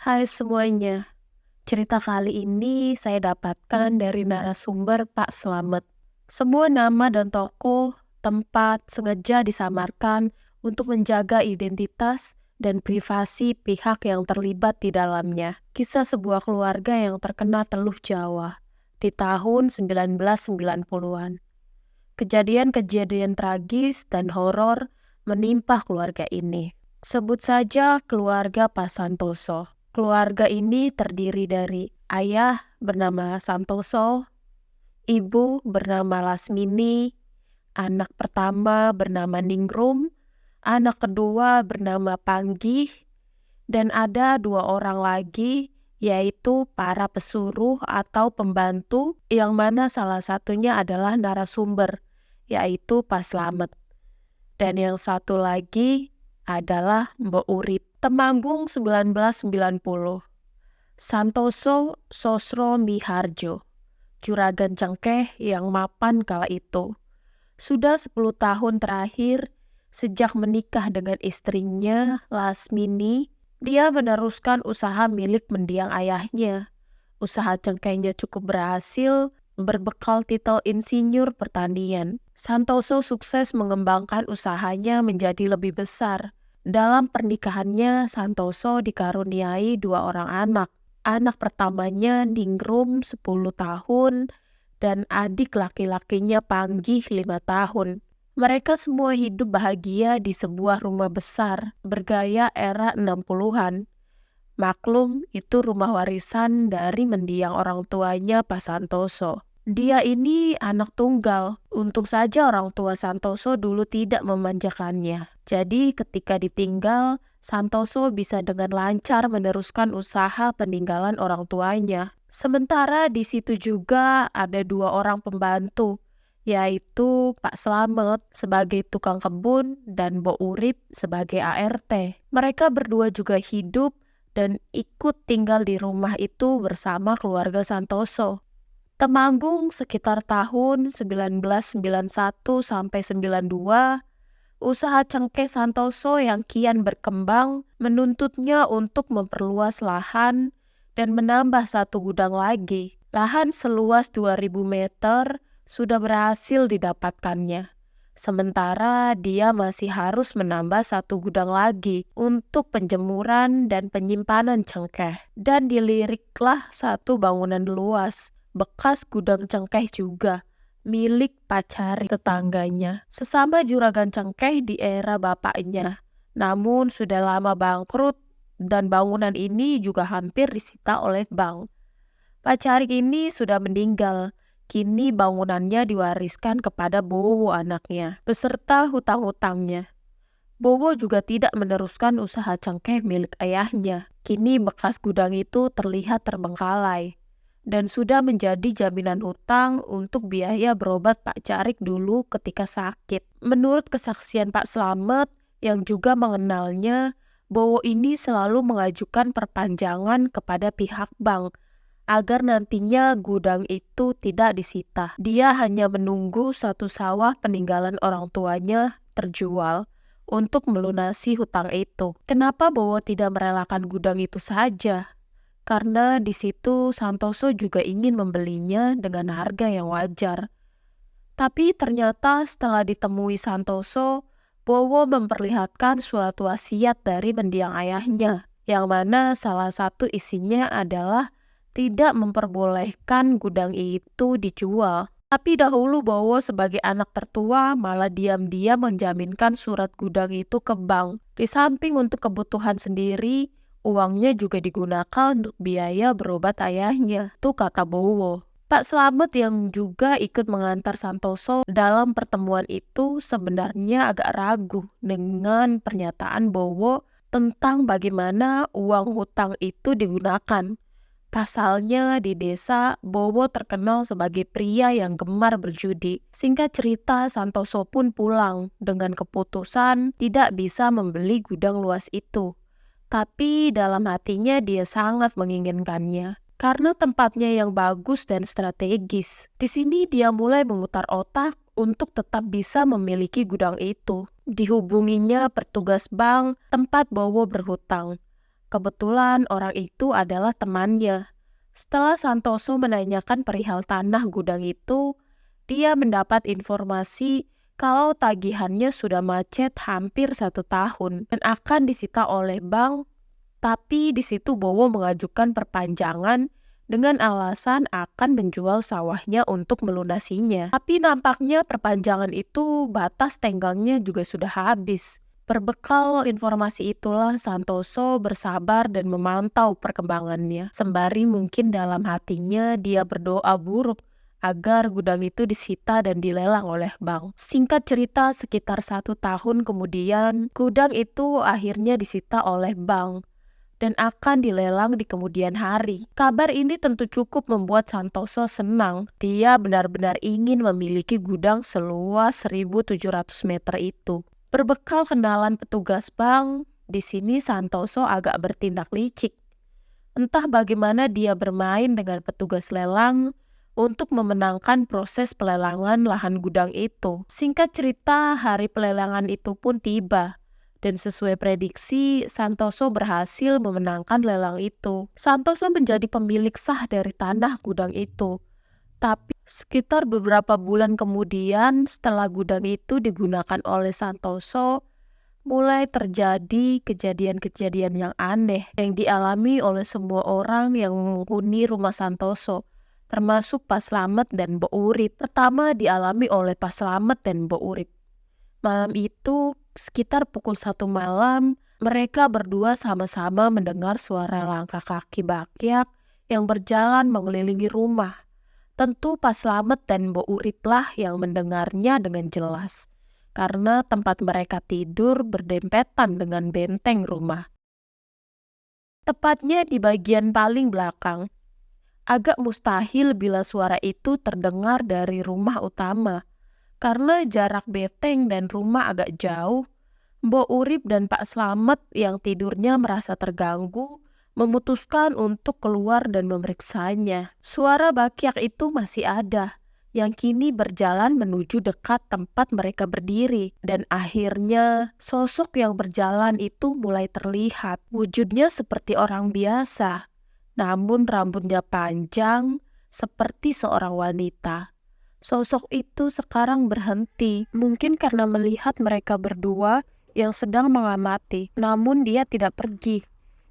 Hai semuanya, cerita kali ini saya dapatkan dari narasumber Pak Slamet. Semua nama dan tokoh, tempat sengaja disamarkan untuk menjaga identitas dan privasi pihak yang terlibat di dalamnya. Kisah sebuah keluarga yang terkena teluh Jawa di tahun 1990-an. Kejadian-kejadian tragis dan horor menimpa keluarga ini. Sebut saja keluarga Pak Santoso. Keluarga ini terdiri dari ayah bernama Santoso, ibu bernama Lasmini, anak pertama bernama Ningrum, anak kedua bernama Panggih, dan ada dua orang lagi yaitu para pesuruh atau pembantu yang mana salah satunya adalah narasumber, yaitu Pak Slamet. Dan yang satu lagi adalah Mbok Urip. Temanggung 1990. Santoso Sosro Miharjo, Juragan Cengkeh yang mapan kala itu. Sudah 10 tahun terakhir, sejak menikah dengan istrinya, Lasmini, dia meneruskan usaha milik mendiang ayahnya. Usaha Cengkehnya cukup berhasil, berbekal titel insinyur pertanian. Santoso sukses mengembangkan usahanya menjadi lebih besar. Dalam pernikahannya, Santoso dikaruniai dua orang anak. Anak pertamanya Ningrum 10 tahun dan adik laki-lakinya Panggih 5 tahun. Mereka semua hidup bahagia di sebuah rumah besar bergaya era 60-an. Maklum, itu rumah warisan dari mendiang orang tuanya Pak Santoso. Dia ini anak tunggal. Untung saja orang tua Santoso dulu tidak memanjakannya. Jadi ketika ditinggal, Santoso bisa dengan lancar meneruskan usaha peninggalan orang tuanya. Sementara di situ juga ada dua orang pembantu, yaitu Pak Slamet sebagai tukang kebun dan Mbok Urip sebagai ART. Mereka berdua juga hidup dan ikut tinggal di rumah itu bersama keluarga Santoso. Temanggung sekitar tahun 1991 sampai 92, usaha Cengkeh Santoso yang kian berkembang menuntutnya untuk memperluas lahan dan menambah satu gudang lagi. Lahan seluas 2000 meter sudah berhasil didapatkannya. Sementara dia masih harus menambah satu gudang lagi untuk penjemuran dan penyimpanan cengkeh. Dan diliriklah satu bangunan luas, bekas gudang cengkeh juga, milik pacari tetangganya. Sesama juragan cengkeh di era bapaknya. Namun sudah lama bangkrut dan bangunan ini juga hampir disita oleh bank. Pacari ini sudah meninggal. Kini bangunannya diwariskan kepada Bowo anaknya, beserta hutang-hutangnya. Bowo juga tidak meneruskan usaha cengkeh milik ayahnya. Kini bekas gudang itu terlihat terbengkalai dan sudah menjadi jaminan hutang untuk biaya berobat Pak Carik dulu ketika sakit. Menurut kesaksian Pak Slamet yang juga mengenalnya, Bowo ini selalu mengajukan perpanjangan kepada pihak bank agar nantinya gudang itu tidak disita. Dia hanya menunggu satu sawah peninggalan orang tuanya terjual untuk melunasi hutang itu. Kenapa Bowo tidak merelakan gudang itu saja? Karena di situ Santoso juga ingin membelinya dengan harga yang wajar. Tapi ternyata setelah ditemui Santoso, Bowo memperlihatkan surat wasiat dari mendiang ayahnya, yang mana salah satu isinya adalah tidak memperbolehkan gudang itu dijual. Tapi dahulu Bowo sebagai anak tertua malah diam-diam menjaminkan surat gudang itu ke bank. Di samping untuk kebutuhan sendiri, uangnya juga digunakan untuk biaya berobat ayahnya. Tuh kata Bowo. Pak Slamet yang juga ikut mengantar Santoso dalam pertemuan itu sebenarnya agak ragu dengan pernyataan Bowo tentang bagaimana uang hutang itu digunakan. Pasalnya di desa, Bowo terkenal sebagai pria yang gemar berjudi. Singkat cerita, Santoso pun pulang dengan keputusan tidak bisa membeli gudang luas itu. Tapi dalam hatinya dia sangat menginginkannya. Karena tempatnya yang bagus dan strategis. Di sini dia mulai memutar otak untuk tetap bisa memiliki gudang itu. Dihubunginya petugas bank tempat Bowo berhutang. Kebetulan orang itu adalah temannya. Setelah Santoso menanyakan perihal tanah gudang itu, dia mendapat informasi kalau tagihannya sudah macet hampir 1 tahun dan akan disita oleh bank, tapi di situ Bowo mengajukan perpanjangan dengan alasan akan menjual sawahnya untuk melunasinya. Tapi nampaknya perpanjangan itu batas tenggangnya juga sudah habis. Berbekal informasi itulah Santoso bersabar dan memantau perkembangannya. Sembari mungkin dalam hatinya dia berdoa buruk agar gudang itu disita dan dilelang oleh bank. Singkat cerita, sekitar 1 tahun kemudian, gudang itu akhirnya disita oleh bank dan akan dilelang di kemudian hari. Kabar ini tentu cukup membuat Santoso senang. Dia benar-benar ingin memiliki gudang seluas 1.700 meter itu. Berbekal kenalan petugas bank, di sini Santoso agak bertindak licik. Entah bagaimana dia bermain dengan petugas lelang untuk memenangkan proses pelelangan lahan gudang itu. Singkat cerita, hari pelelangan itu pun tiba. Dan sesuai prediksi, Santoso berhasil memenangkan lelang itu. Santoso menjadi pemilik sah dari tanah gudang itu. Tapi sekitar beberapa bulan kemudian, setelah gudang itu digunakan oleh Santoso, mulai terjadi kejadian-kejadian yang aneh yang dialami oleh semua orang yang menghuni rumah Santoso, termasuk Pak Slamet dan Mbok Urip. Pertama dialami oleh Pak Slamet dan Mbok Urip. Malam itu, sekitar pukul 1 malam, mereka berdua sama-sama mendengar suara langkah kaki Bakyak yang berjalan mengelilingi rumah. Tentu Pak Slamet dan Mbok Urip lah yang mendengarnya dengan jelas, karena tempat mereka tidur berdempetan dengan benteng rumah. Tepatnya di bagian paling belakang. Agak mustahil bila suara itu terdengar dari rumah utama. Karena jarak benteng dan rumah agak jauh, Mbok Urip dan Pak Slamet yang tidurnya merasa terganggu, memutuskan untuk keluar dan memeriksanya. Suara Bakyak itu masih ada, yang kini berjalan menuju dekat tempat mereka berdiri. Dan akhirnya, sosok yang berjalan itu mulai terlihat. Wujudnya seperti orang biasa, namun rambutnya panjang, seperti seorang wanita. Sosok itu sekarang berhenti, mungkin karena melihat mereka berdua yang sedang mengamati. Namun dia tidak pergi.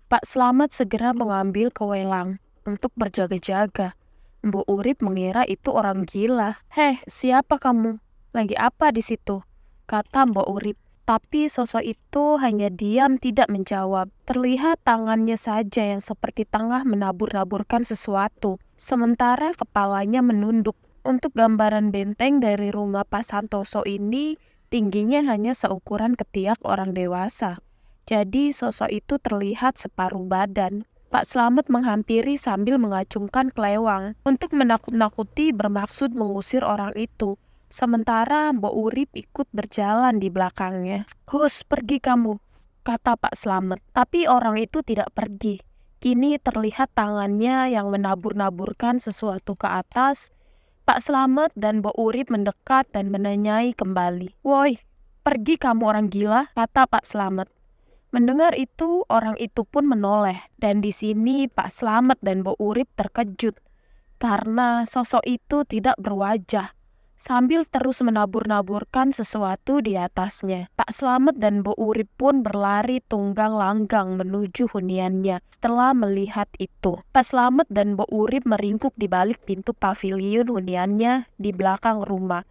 Pak Slamet segera mengambil kewelang untuk berjaga-jaga. Mbok Urip mengira itu orang gila. "Heh, siapa kamu? Lagi apa di situ?" kata Mbok Urip. Tapi sosok itu hanya diam tidak menjawab. Terlihat tangannya saja yang seperti tengah menabur-naburkan sesuatu, sementara kepalanya menunduk. Untuk gambaran benteng dari rumah Pak Santoso ini, tingginya hanya seukuran ketiak orang dewasa. Jadi sosok itu terlihat separuh badan. Pak Slamet menghampiri sambil mengacungkan kelewang untuk menakut-nakuti bermaksud mengusir orang itu. Sementara Mbok Urip ikut berjalan di belakangnya. "Hus, pergi kamu," kata Pak Slamet. Tapi orang itu tidak pergi. Kini terlihat tangannya yang menabur-naburkan sesuatu ke atas. Pak Slamet dan Mbok Urip mendekat dan menanyai kembali. "Woi, pergi kamu orang gila," kata Pak Slamet. Mendengar itu, orang itu pun menoleh. Dan di sini Pak Slamet dan Mbok Urip terkejut karena sosok itu tidak berwajah, sambil terus menabur-naburkan sesuatu di atasnya. Pak Slamet dan Mbok Urip pun berlari tunggang langgang menuju huniannya. Setelah melihat itu, Pak Slamet dan Mbok Urip meringkuk di balik pintu pavilion huniannya di belakang rumah.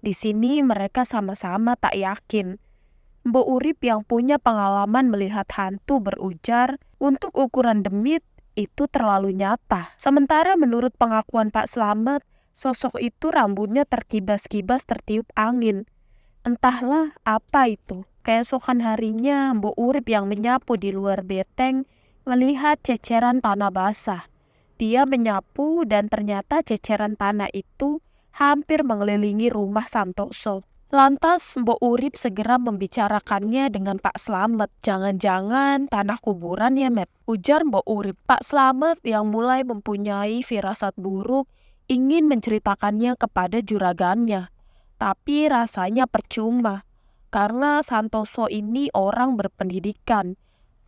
Di sini mereka sama-sama tak yakin. Mbok Urip yang punya pengalaman melihat hantu berujar, untuk ukuran demit itu terlalu nyata. Sementara menurut pengakuan Pak Slamet, sosok itu rambutnya terkibas-kibas tertiup angin. Entahlah apa itu. Keesokan harinya, Mbok Urip yang menyapu di luar beteng melihat ceceran tanah basah. Dia menyapu dan ternyata ceceran tanah itu hampir mengelilingi rumah Santoso. Lantas Mbok Urip segera membicarakannya dengan Pak Slamet. "Jangan-jangan tanah kuburan ya, Met?" ujar Mbok Urip. Pak Slamet yang mulai mempunyai firasat buruk ingin menceritakannya kepada juragannya. Tapi rasanya percuma, karena Santoso ini orang berpendidikan.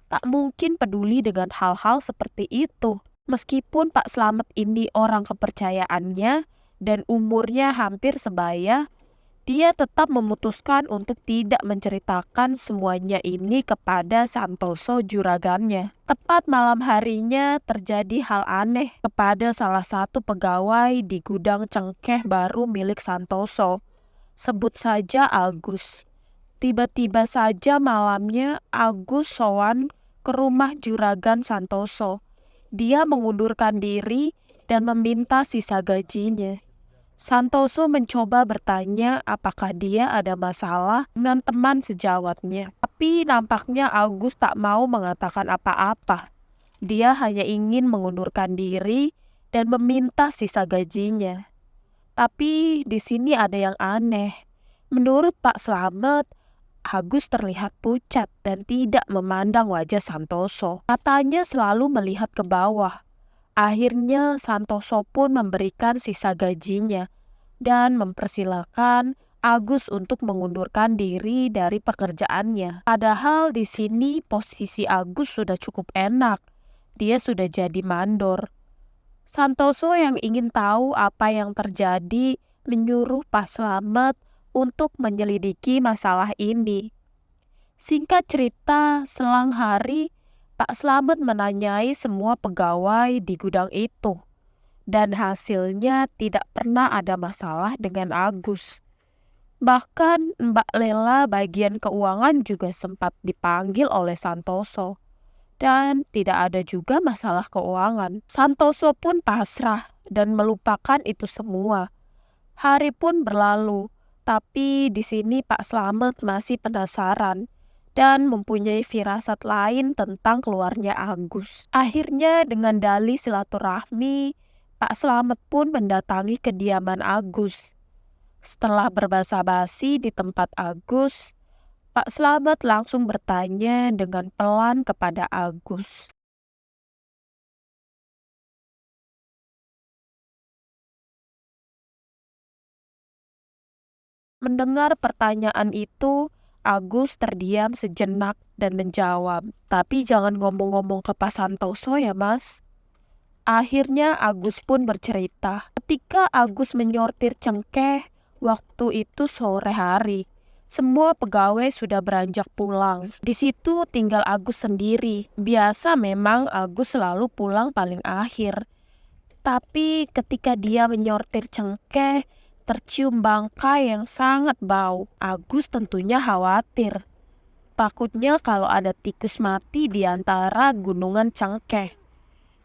tak mungkin peduli dengan hal-hal seperti itu. Meskipun Pak Slamet ini orang kepercayaannya dan umurnya hampir sebaya, dia tetap memutuskan untuk tidak menceritakan semuanya ini kepada Santoso juragannya. Tepat malam harinya terjadi hal aneh kepada salah satu pegawai di gudang cengkeh baru milik Santoso. Sebut saja Agus. Tiba-tiba saja malamnya Agus sowan ke rumah juragan Santoso. Dia mengundurkan diri dan meminta sisa gajinya. Santoso mencoba bertanya apakah dia ada masalah dengan teman sejawatnya. Tapi nampaknya Agus tak mau mengatakan apa-apa. Dia hanya ingin mengundurkan diri dan meminta sisa gajinya. Tapi di sini ada yang aneh. Menurut Pak Slamet, Agus terlihat pucat dan tidak memandang wajah Santoso. Matanya selalu melihat ke bawah. Akhirnya Santoso pun memberikan sisa gajinya dan mempersilahkan Agus untuk mengundurkan diri dari pekerjaannya. Padahal di sini posisi Agus sudah cukup enak. Dia sudah jadi mandor. Santoso yang ingin tahu apa yang terjadi menyuruh Pak Slamet untuk menyelidiki masalah ini. Singkat cerita, selang hari Pak Slamet menanyai semua pegawai di gudang itu, dan hasilnya tidak pernah ada masalah dengan Agus. Bahkan Mbak Lela bagian keuangan juga sempat dipanggil oleh Santoso, dan tidak ada juga masalah keuangan. Santoso pun pasrah dan melupakan itu semua. Hari pun berlalu, tapi di sini Pak Slamet masih penasaran dan mempunyai firasat lain tentang keluarnya Agus. Akhirnya dengan dalih silaturahmi, Pak Slamet pun mendatangi kediaman Agus. Setelah berbasa-basi di tempat Agus, Pak Slamet langsung bertanya dengan pelan kepada Agus. Mendengar pertanyaan itu, Agus terdiam sejenak dan menjawab, "Tapi jangan ngomong-ngomong ke Pak Santoso ya, Mas." Akhirnya Agus pun bercerita. Ketika Agus menyortir cengkeh, waktu itu sore hari. Semua pegawai sudah beranjak pulang. Di situ tinggal Agus sendiri. Biasa memang Agus selalu pulang paling akhir. Tapi ketika dia menyortir cengkeh, tercium bangkai yang sangat bau. Agus tentunya khawatir. Takutnya kalau ada tikus mati di antara gunungan cengkeh.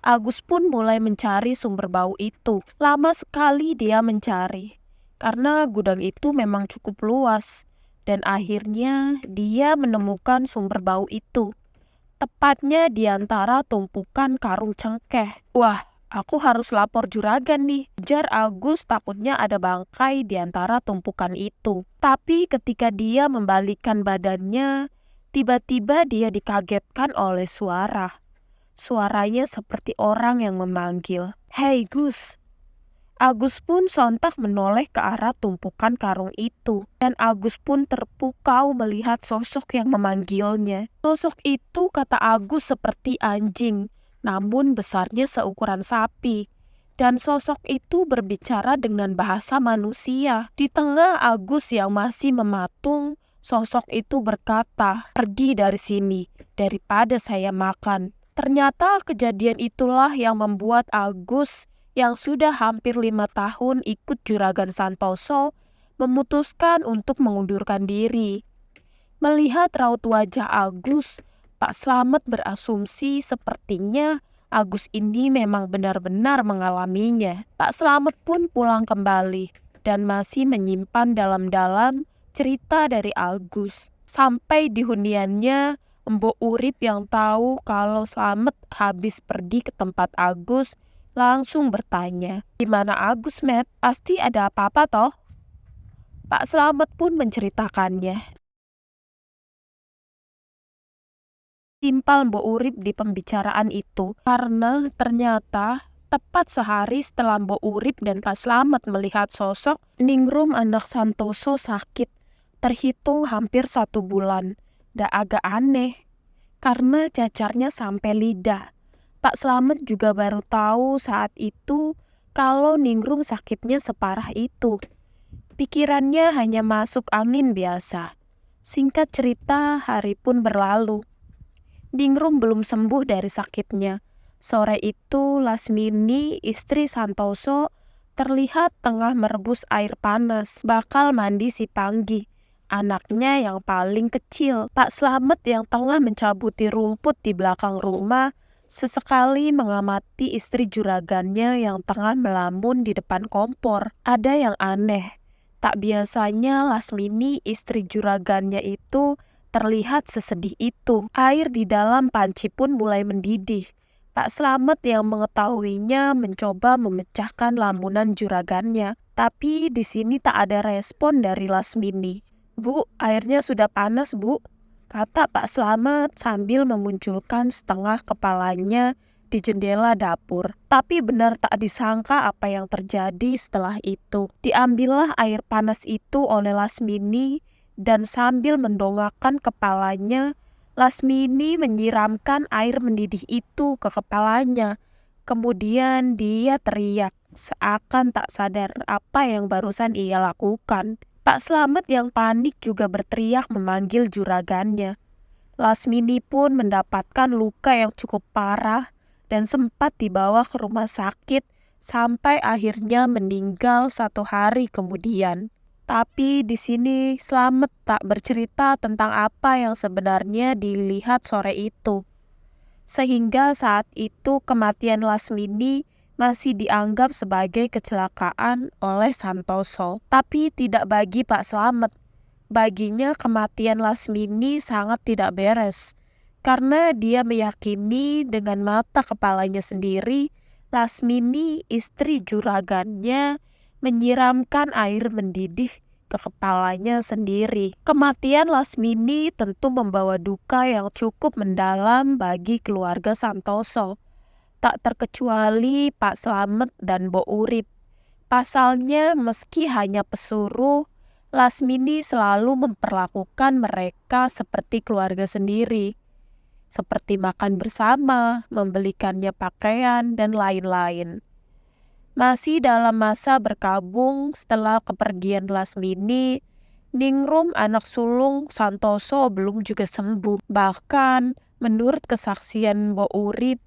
Agus pun mulai mencari sumber bau itu. Lama sekali dia mencari, karena gudang itu memang cukup luas. Dan akhirnya dia menemukan sumber bau itu. Tepatnya di antara tumpukan karung cengkeh. "Wah, aku harus lapor juragan nih," ujar Agus, takutnya ada bangkai di antara tumpukan itu. Tapi ketika dia membalikkan badannya, tiba-tiba dia dikagetkan oleh suara. Suaranya seperti orang yang memanggil, "Hei Gus." Agus pun sontak menoleh ke arah tumpukan karung itu, dan Agus pun terpukau melihat sosok yang memanggilnya. Sosok itu, kata Agus, seperti anjing, namun besarnya seukuran sapi. Dan sosok itu berbicara dengan bahasa manusia. Di tengah Agus yang masih mematung, sosok itu berkata, "Pergi dari sini, daripada saya makan." Ternyata kejadian itulah yang membuat Agus yang sudah hampir 5 tahun ikut juragan Santoso memutuskan untuk mengundurkan diri. Melihat raut wajah Agus, Pak Slamet berasumsi sepertinya Agus ini memang benar-benar mengalaminya. Pak Slamet pun pulang kembali dan masih menyimpan dalam-dalam cerita dari Agus. Sampai di huniannya, Mbok Urip yang tahu kalau Slamet habis pergi ke tempat Agus langsung bertanya, "Gimana Agus, Met? Pasti ada apa-apa toh?" Pak Slamet pun menceritakannya. Timpal Mbok Urip di pembicaraan itu karena ternyata tepat sehari setelah Mbok Urip dan Pak Slamet melihat sosok Ningrum anak Santoso sakit, terhitung hampir 1 bulan. Dah agak aneh. karena cacarnya sampai lidah. Pak Slamet juga baru tahu saat itu kalau Ningrum sakitnya separah itu. Pikirannya hanya masuk angin biasa. Singkat cerita, hari pun berlalu. Ningrum belum sembuh dari sakitnya. Sore itu, Lasmini, istri Santoso, terlihat tengah merebus air panas, bakal mandi si Panggi, anaknya yang paling kecil. Pak Slamet yang tengah mencabuti rumput di belakang rumah, sesekali mengamati istri juragannya yang tengah melamun di depan kompor. Ada yang aneh. Tak biasanya Lasmini, istri juragannya itu, terlihat sesedih itu. Air di dalam panci pun mulai mendidih. Pak Slamet yang mengetahuinya mencoba memecahkan lamunan juragannya. Tapi di sini tak ada respon dari Lasmini. "Bu, airnya sudah panas, Bu," kata Pak Slamet sambil memunculkan setengah kepalanya di jendela dapur. Tapi benar tak disangka apa yang terjadi setelah itu. Diambillah air panas itu oleh Lasmini dan sambil mendongakkan kepalanya, Lasmini menyiramkan air mendidih itu ke kepalanya. Kemudian dia teriak, seakan tak sadar apa yang barusan ia lakukan. Pak Slamet yang panik juga berteriak memanggil juragannya. Lasmini pun mendapatkan luka yang cukup parah dan sempat dibawa ke rumah sakit sampai akhirnya meninggal 1 hari kemudian. Tapi di sini Slamet tak bercerita tentang apa yang sebenarnya dilihat sore itu. Sehingga saat itu kematian Lasmini masih dianggap sebagai kecelakaan oleh Santoso. Tapi tidak bagi Pak Slamet. Baginya kematian Lasmini sangat tidak beres. Karena dia meyakini dengan mata kepalanya sendiri, Lasmini, istri juragannya, menyiramkan air mendidih ke kepalanya sendiri. Kematian Lasmini tentu membawa duka yang cukup mendalam bagi keluarga Santoso. Tak terkecuali Pak Slamet dan Mbok Urip. Pasalnya meski hanya pesuruh, Lasmini selalu memperlakukan mereka seperti keluarga sendiri. Seperti makan bersama, membelikannya pakaian, dan lain-lain. Masih dalam masa berkabung setelah kepergian Lasmini, Ningrum anak sulung Santoso belum juga sembuh. Bahkan menurut kesaksian Mbok Urip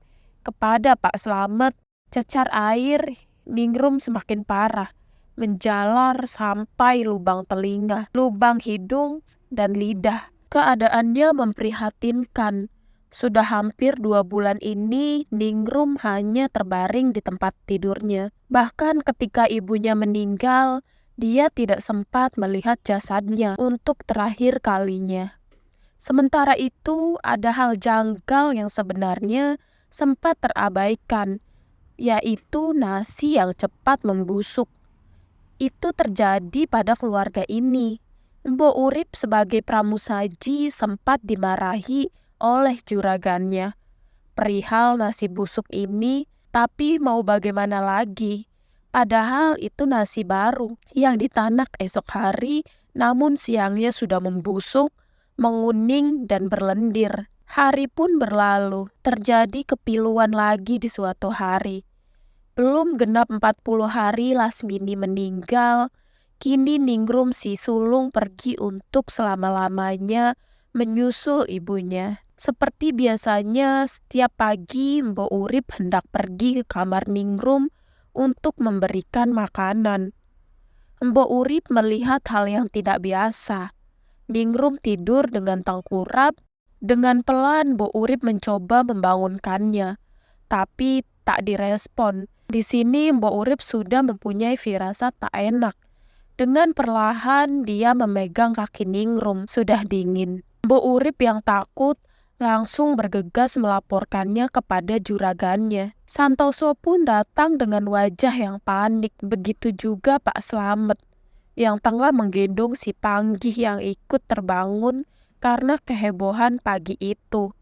kepada Pak Slamet, cacar air Ningrum semakin parah, menjalar sampai lubang telinga, lubang hidung, dan lidah. Keadaannya memprihatinkan. Sudah hampir 2 bulan ini, Ningrum hanya terbaring di tempat tidurnya. Bahkan ketika ibunya meninggal, dia tidak sempat melihat jasadnya untuk terakhir kalinya. Sementara itu, ada hal janggal yang sebenarnya sempat terabaikan, yaitu nasi yang cepat membusuk. Itu terjadi pada keluarga ini. Mbok Urip sebagai pramusaji sempat dimarahi oleh juragannya perihal nasi busuk ini, tapi mau bagaimana lagi? Padahal itu nasi baru yang ditanak esok hari, namun siangnya sudah membusuk, menguning, dan berlendir. Hari pun berlalu, terjadi kepiluan lagi di suatu hari. Belum genap 40 hari Lasmini meninggal, kini Ningrum si sulung pergi untuk selama-lamanya menyusul ibunya. Seperti biasanya, setiap pagi Mbok Urip hendak pergi ke kamar Ningrum untuk memberikan makanan. Mbok Urip melihat hal yang tidak biasa. Ningrum tidur dengan tengkurap. Dengan pelan Mbok Urip mencoba membangunkannya, tapi tak direspon. Di sini Mbok Urip sudah mempunyai firasat tak enak. Dengan perlahan dia memegang kaki Ningrum, sudah dingin. Mbok Urip yang takut langsung bergegas melaporkannya kepada juragannya. Santoso pun datang dengan wajah yang panik. Begitu juga Pak Slamet yang tengah menggendong si Panggih yang ikut terbangun karena kehebohan pagi itu.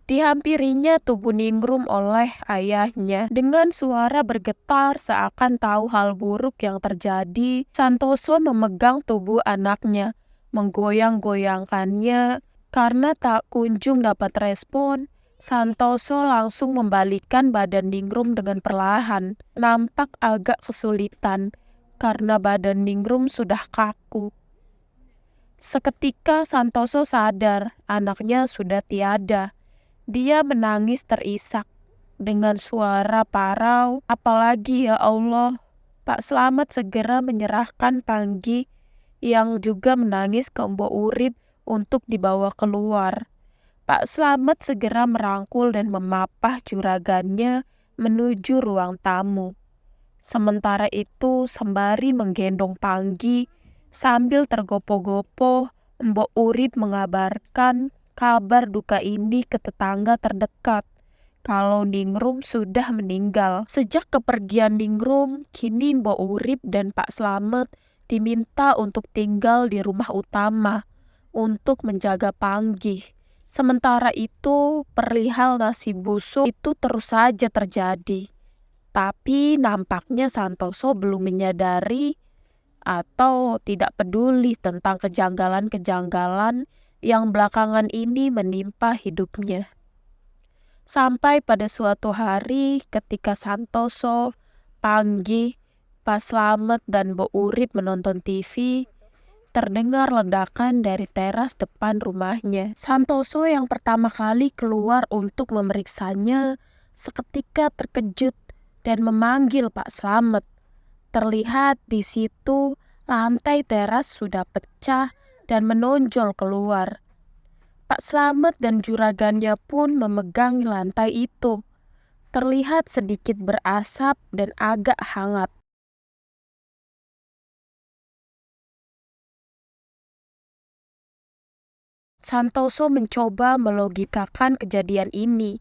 Dihampirinya tubuh Ningrum oleh ayahnya. Dengan suara bergetar seakan tahu hal buruk yang terjadi, Santoso memegang tubuh anaknya, menggoyang-goyangkannya, Karena tak kunjung dapat respon, Santoso langsung membalikkan badan Ningrum dengan perlahan. Nampak agak kesulitan karena badan Ningrum sudah kaku. Seketika Santoso sadar anaknya sudah tiada. Dia menangis terisak dengan suara parau. Apalagi ya Allah. Pak Slamet segera menyerahkan Panggi yang juga menangis ke Mbok Urip untuk dibawa keluar. Pak Slamet segera merangkul dan memapah juragannya menuju ruang tamu. Sementara itu, sembari menggendong Panggi, sambil tergopoh-gopoh, Mbok Urip mengabarkan kabar duka ini ke tetangga terdekat, kalau Ningrum sudah meninggal. Sejak kepergian Ningrum, kini Mbok Urip dan Pak Slamet diminta untuk tinggal di rumah utama untuk menjaga Panggi. Sementara itu, perihal nasi busuk itu terus saja terjadi. Tapi nampaknya Santoso belum menyadari atau tidak peduli tentang kejanggalan-kejanggalan yang belakangan ini menimpa hidupnya. Sampai pada suatu hari ketika Santoso, Panggi, Pak Slamet, dan Mbok Urip menonton TV, terdengar ledakan dari teras depan rumahnya. Santoso yang pertama kali keluar untuk memeriksanya seketika terkejut dan memanggil Pak Slamet. Terlihat di situ lantai teras sudah pecah dan menonjol keluar. Pak Slamet dan juragannya pun memegang lantai itu. Terlihat sedikit berasap dan agak hangat. Santoso mencoba melogikakan kejadian ini.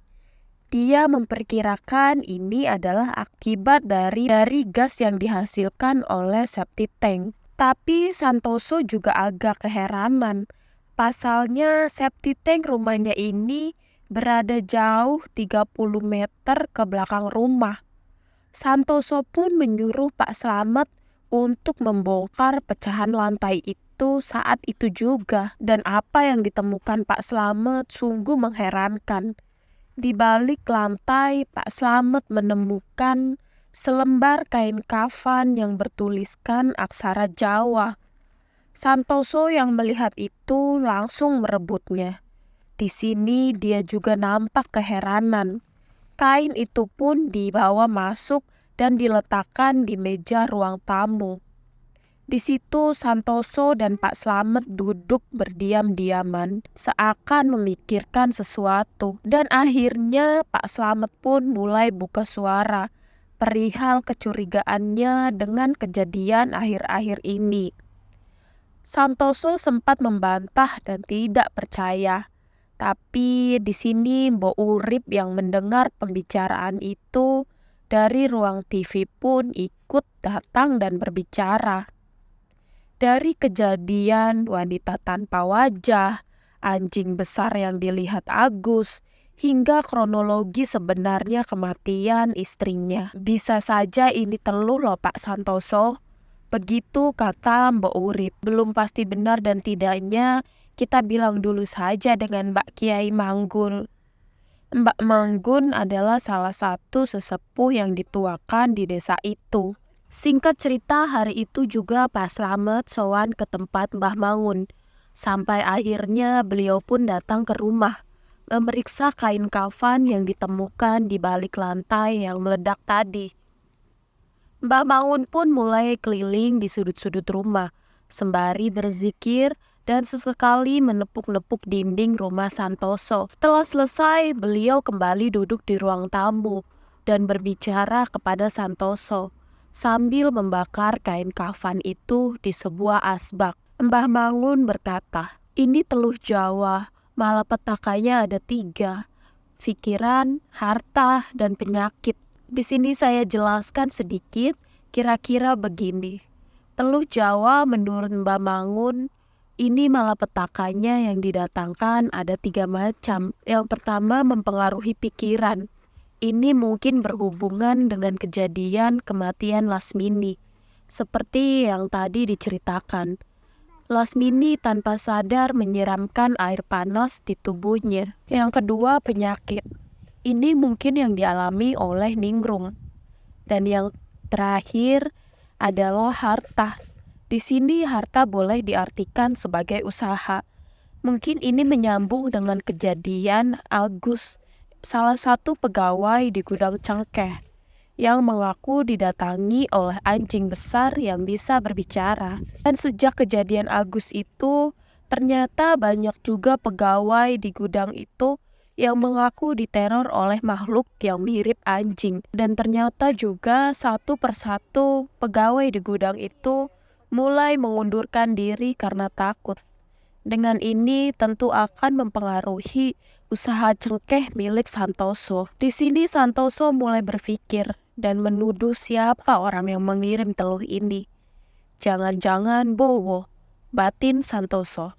Dia memperkirakan ini adalah akibat dari gas yang dihasilkan oleh septic tank. Tapi Santoso juga agak keheranan. Pasalnya septic tank rumahnya ini berada jauh 30 meter ke belakang rumah. Santoso pun menyuruh Pak Slamet untuk membongkar pecahan lantai itu saat itu juga. Dan apa yang ditemukan Pak Slamet sungguh mengherankan. Di balik lantai, Pak Slamet menemukan selembar kain kafan yang bertuliskan aksara Jawa. Santoso yang melihat itu langsung merebutnya. Di sini dia juga nampak keheranan. Kain itu pun dibawa masuk dan diletakkan di meja ruang tamu. Di situ Santoso dan Pak Slamet duduk berdiam-diaman, seakan memikirkan sesuatu. Dan akhirnya Pak Slamet pun mulai buka suara perihal kecurigaannya dengan kejadian akhir-akhir ini. Santoso sempat membantah dan tidak percaya. Tapi di sini Mbok Urip yang mendengar pembicaraan itu dari ruang TV pun ikut datang dan berbicara. Dari kejadian wanita tanpa wajah, anjing besar yang dilihat Agus, hingga kronologi sebenarnya kematian istrinya. Bisa saja ini teluh loh Pak Santoso. Begitu kata Mbok Urip. Belum pasti benar dan tidaknya, kita bilang dulu saja dengan Mbak Kiai Manggul. Mbak Manggun adalah salah satu sesepuh yang dituakan di desa itu. Singkat cerita, hari itu juga Pak Slamet sowan ke tempat Mbah Mangun. Sampai akhirnya beliau pun datang ke rumah, memeriksa kain kafan yang ditemukan di balik lantai yang meledak tadi. Mbah Mangun pun mulai keliling di sudut-sudut rumah, sembari berzikir dan sesekali menepuk-nepuk dinding rumah Santoso. Setelah selesai, beliau kembali duduk di ruang tamu dan berbicara kepada Santoso sambil membakar kain kafan itu di sebuah asbak. Mbah Mangun berkata, "Ini teluh Jawa, malapetakannya ada 3, pikiran, harta, dan penyakit. Di sini saya jelaskan sedikit, kira-kira begini. Teluh Jawa menurut Mbah Mangun, ini malapetakannya yang didatangkan ada 3 macam. Yang pertama mempengaruhi pikiran. Ini mungkin berhubungan dengan kejadian kematian Lasmini, seperti yang tadi diceritakan. Lasmini tanpa sadar menyiramkan air panas di tubuhnya. Yang kedua, penyakit. Ini mungkin yang dialami oleh Ningrum. Dan yang terakhir adalah harta. Di sini harta boleh diartikan sebagai usaha. Mungkin ini menyambung dengan kejadian Agus, salah satu pegawai di gudang cengkeh, yang mengaku didatangi oleh anjing besar yang bisa berbicara. Dan sejak kejadian Agus itu, ternyata banyak juga pegawai di gudang itu yang mengaku diteror oleh makhluk yang mirip anjing. Dan ternyata juga satu persatu pegawai di gudang itu mulai mengundurkan diri karena takut. Dengan ini tentu akan mempengaruhi usaha cengkeh milik Santoso. Di sini Santoso mulai berpikir dan menuduh siapa orang yang mengirim teluh ini. Jangan-jangan Bowo, batin Santoso.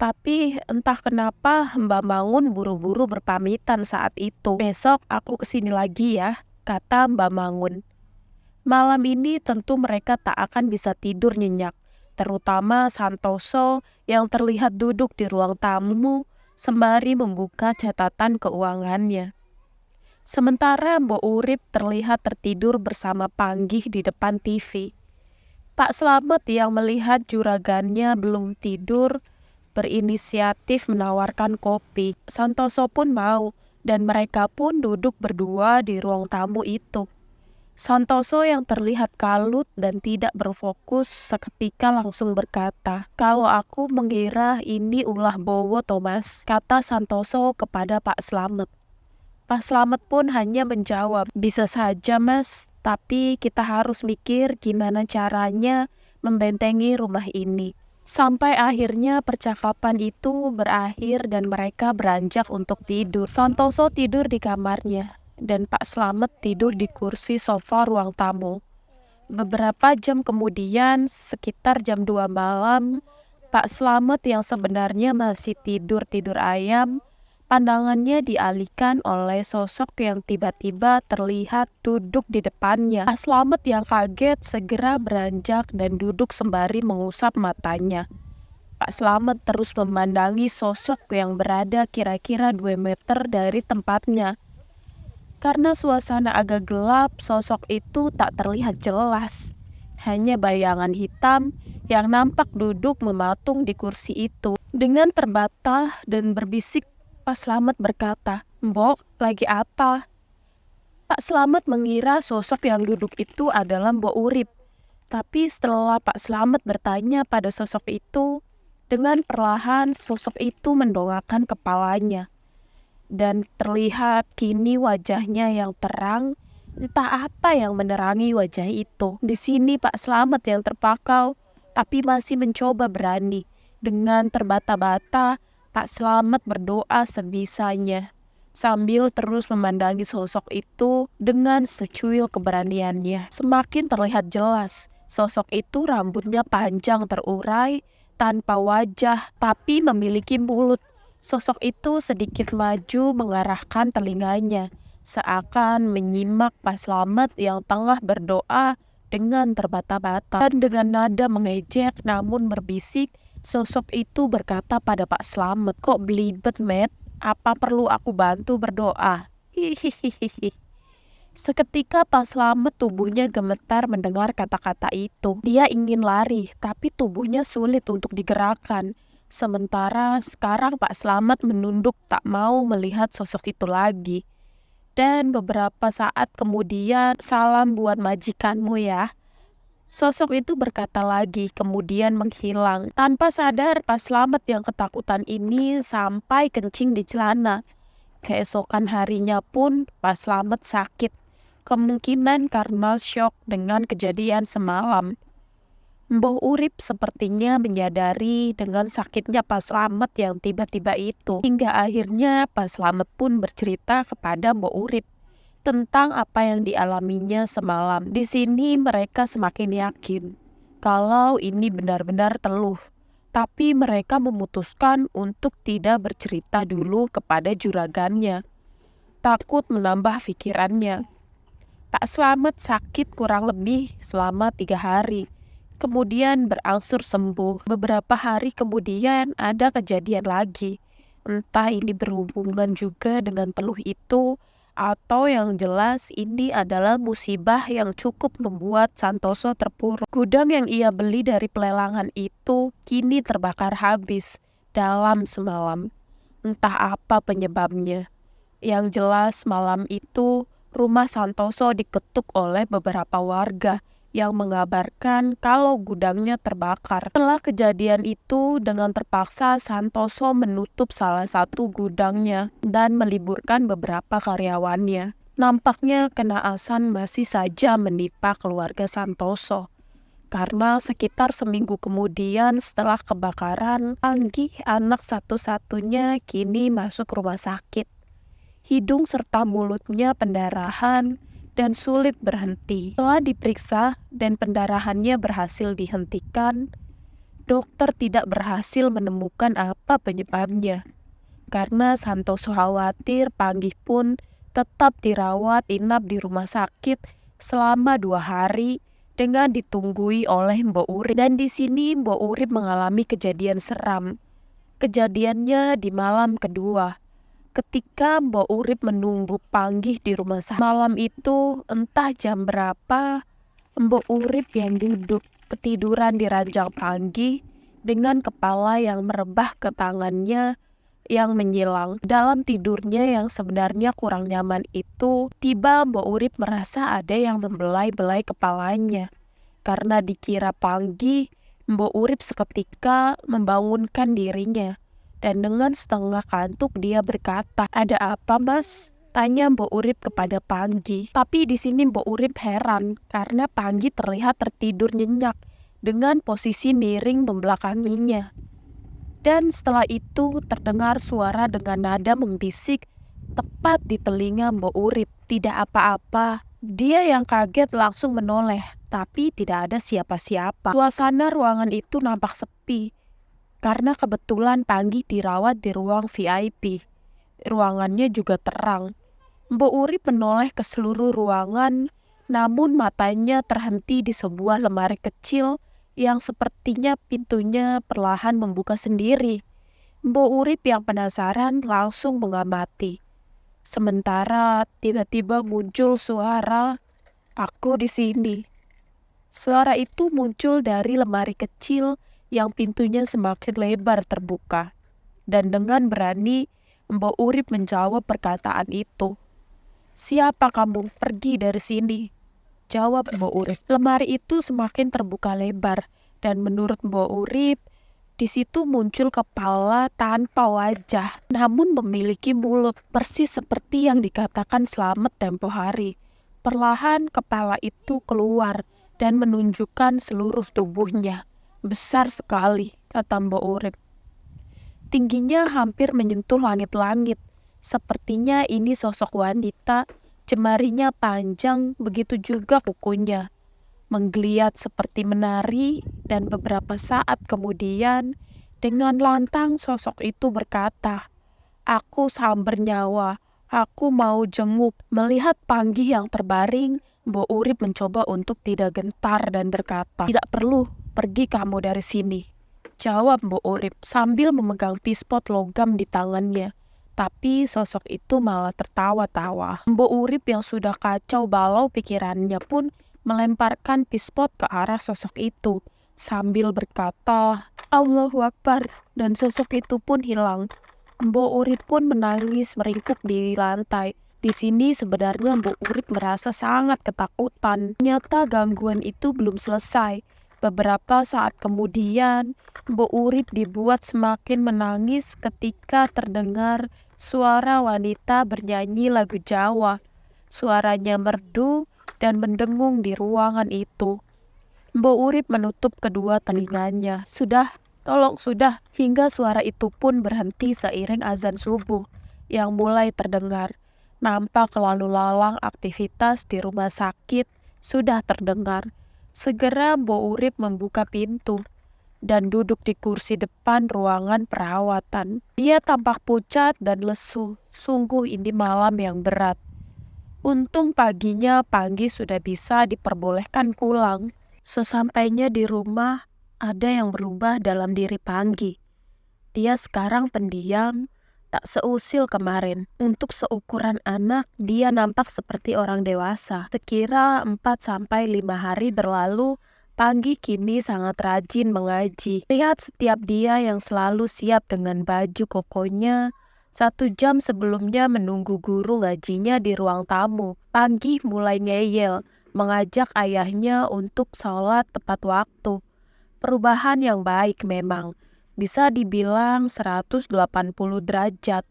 Tapi entah kenapa Mbak Mangun buru-buru berpamitan saat itu. Besok aku kesini lagi ya, kata Mbak Mangun. Malam ini tentu mereka tak akan bisa tidur nyenyak, terutama Santoso yang terlihat duduk di ruang tamu sembari membuka catatan keuangannya. Sementara Mbok Urip terlihat tertidur bersama Panggih di depan TV. Pak Slamet yang melihat juragannya belum tidur berinisiatif menawarkan kopi. Santoso pun mau, dan mereka pun duduk berdua di ruang tamu itu. Santoso yang terlihat kalut dan tidak berfokus seketika langsung berkata, "Kalau aku mengira ini ulah Bowo Thomas," kata Santoso kepada Pak Slamet. Pak Slamet pun hanya menjawab, "Bisa saja mas, tapi kita harus mikir gimana caranya membentengi rumah ini." Sampai akhirnya percakapan itu berakhir dan mereka beranjak untuk tidur. Santoso tidur di kamarnya, dan Pak Slamet tidur di kursi sofa ruang tamu. Beberapa jam kemudian, sekitar jam 2 malam, Pak Slamet yang sebenarnya masih tidur-tidur ayam, pandangannya dialihkan oleh sosok yang tiba-tiba terlihat duduk di depannya. Pak Slamet yang kaget segera beranjak dan duduk sembari mengusap matanya. Pak Slamet terus memandangi sosok yang berada kira-kira 2 meter dari tempatnya. Karena suasana agak gelap, sosok itu tak terlihat jelas. Hanya bayangan hitam yang nampak duduk mematung di kursi itu. Dengan terbata dan berbisik, Pak Slamet berkata, "Mbok, lagi apa?" Pak Slamet mengira sosok yang duduk itu adalah Mbok Urip. Tapi setelah Pak Slamet bertanya pada sosok itu, dengan perlahan sosok itu mendongakkan kepalanya. Dan terlihat kini wajahnya yang terang, entah apa yang menerangi wajah itu. Di sini Pak Slamet yang terpakau, tapi masih mencoba berani. Dengan terbata-bata, Pak Slamet berdoa sebisanya, sambil terus memandangi sosok itu dengan secuil keberaniannya. Semakin terlihat jelas, sosok itu rambutnya panjang terurai, tanpa wajah, tapi memiliki mulut. Sosok itu sedikit maju mengarahkan telinganya, seakan menyimak Pak Slamet yang tengah berdoa dengan terbata-bata. Dan dengan nada mengejek namun berbisik, sosok itu berkata pada Pak Slamet, "Kok belibet, Met? Apa perlu aku bantu berdoa?" Hihihihi. Seketika Pak Slamet tubuhnya gemetar mendengar kata-kata itu. Dia ingin lari, tapi tubuhnya sulit untuk digerakkan. Sementara sekarang Pak Slamet menunduk tak mau melihat sosok itu lagi. Dan beberapa saat kemudian, "Salam buat majikanmu ya." Sosok itu berkata lagi, kemudian menghilang. Tanpa sadar, Pak Slamet yang ketakutan ini sampai kencing di celana. Keesokan harinya pun, Pak Slamet sakit. Kemungkinan karena syok dengan kejadian semalam. Mbah Urip sepertinya menyadari dengan sakitnya Pak Slamet yang tiba-tiba itu. Hingga akhirnya Pak Slamet pun bercerita kepada Mbah Urip tentang apa yang dialaminya semalam. Di sini mereka semakin yakin kalau ini benar-benar teluh. Tapi mereka memutuskan untuk tidak bercerita dulu kepada juragannya. Takut menambah pikirannya. Pak Slamet sakit kurang lebih selama 3 hari. kemudian berangsur sembuh. Beberapa hari kemudian ada kejadian lagi. Entah ini berhubungan juga dengan peluh itu, atau yang jelas ini adalah musibah yang cukup membuat Santoso terpuruk. Gudang yang ia beli dari pelelangan itu kini terbakar habis dalam semalam. Entah apa penyebabnya. Yang jelas malam itu rumah Santoso diketuk oleh beberapa warga yang mengabarkan kalau gudangnya terbakar. Setelah kejadian itu, dengan terpaksa Santoso menutup salah satu gudangnya dan meliburkan beberapa karyawannya. Nampaknya kenaasan masih saja menimpa keluarga Santoso. Karena sekitar seminggu kemudian setelah kebakaran, Anggi, anak satu-satunya, kini masuk rumah sakit. Hidung serta mulutnya pendarahan dan sulit berhenti. Setelah diperiksa dan pendarahannya berhasil dihentikan, dokter tidak berhasil menemukan apa penyebabnya. Karena Santoso khawatir, Panggih pun tetap dirawat inap di rumah sakit selama 2 hari dengan ditunggui oleh Mbok Urip. Dan di sini Mbok Urip mengalami kejadian seram. Kejadiannya di malam kedua. Ketika Mbok Urip menunggu Panggih di rumah sakit. Malam itu entah jam berapa, Mbok Urip yang duduk ketiduran di ranjang Panggih dengan kepala yang merebah ke tangannya yang menyilang. Dalam tidurnya yang sebenarnya kurang nyaman itu, tiba Mbok Urip merasa ada yang membelai-belai kepalanya. Karena dikira Panggih, Mbok Urip seketika membangunkan dirinya. Dan dengan setengah kantuk dia berkata, "Ada apa, Mas?" Tanya Mbok Urip kepada Panggih. Tapi di sini Mbok Urip heran karena Panggih terlihat tertidur nyenyak dengan posisi miring membelakanginya. Dan setelah itu terdengar suara dengan nada membisik tepat di telinga Mbok Urip. Tidak apa-apa. Dia yang kaget langsung menoleh, tapi tidak ada siapa-siapa. Suasana ruangan itu nampak sepi. Karena kebetulan Panggih dirawat di ruang VIP. Ruangannya juga terang. Mbok Urip menoleh ke seluruh ruangan, namun matanya terhenti di sebuah lemari kecil yang sepertinya pintunya perlahan membuka sendiri. Mbok Urip yang penasaran langsung mengamati. Sementara tiba-tiba muncul suara, "Aku di sini." Suara itu muncul dari lemari kecil yang pintunya semakin lebar terbuka. Dan dengan berani, Mbok Urip menjawab perkataan itu. "Siapa kamu? Pergi dari sini," jawab Mbok Urip. Lemari itu semakin terbuka lebar, dan menurut Mbok Urip, di situ muncul kepala tanpa wajah, namun memiliki mulut, persis seperti yang dikatakan Slamet tempo hari. Perlahan kepala itu keluar dan menunjukkan seluruh tubuhnya. "Besar sekali," kata Mbok Urip. "Tingginya hampir menyentuh langit-langit. Sepertinya ini sosok wanita, jemarinya panjang, begitu juga kukunya. Menggeliat seperti menari, dan beberapa saat kemudian, dengan lantang sosok itu berkata, 'Aku samber nyawa, aku mau jenguk.'" Melihat Panggih yang terbaring, Mbok Urip mencoba untuk tidak gentar dan berkata, "Tidak perlu, pergi kamu dari sini," jawab Mbok Urip sambil memegang pispot logam di tangannya. Tapi sosok itu malah tertawa-tawa. Mbok Urip yang sudah kacau balau pikirannya pun melemparkan pispot ke arah sosok itu sambil berkata, "Allahu Akbar," dan sosok itu pun hilang. Mbok Urip pun menangis meringkuk di lantai. Di sini sebenarnya Mbok Urip merasa sangat ketakutan. Ternyata gangguan itu belum selesai. Beberapa saat kemudian, Mbok Urip dibuat semakin menangis ketika terdengar suara wanita bernyanyi lagu Jawa. Suaranya merdu dan mendengung di ruangan itu. Mbok Urip menutup kedua telinganya. "Sudah, tolong sudah," hingga suara itu pun berhenti seiring azan subuh yang mulai terdengar. Nampak lalu lalang aktivitas di rumah sakit sudah terdengar. Segera Mbok Urip membuka pintu dan duduk di kursi depan ruangan perawatan. Dia tampak pucat dan lesu. Sungguh ini malam yang berat. Untung paginya Panggih sudah bisa diperbolehkan pulang. Sesampainya di rumah, ada yang berubah dalam diri Panggi. Dia sekarang pendiam, tak seusil kemarin. Untuk seukuran anak, dia nampak seperti orang dewasa. Sekira 4-5 hari berlalu, Panggi kini sangat rajin mengaji. Lihat setiap dia yang selalu siap dengan baju kokonya, 1 jam sebelumnya menunggu guru ngajinya di ruang tamu. Panggi mulai ngeyel, mengajak ayahnya untuk sholat tepat waktu. Perubahan yang baik memang, bisa dibilang 180 derajat.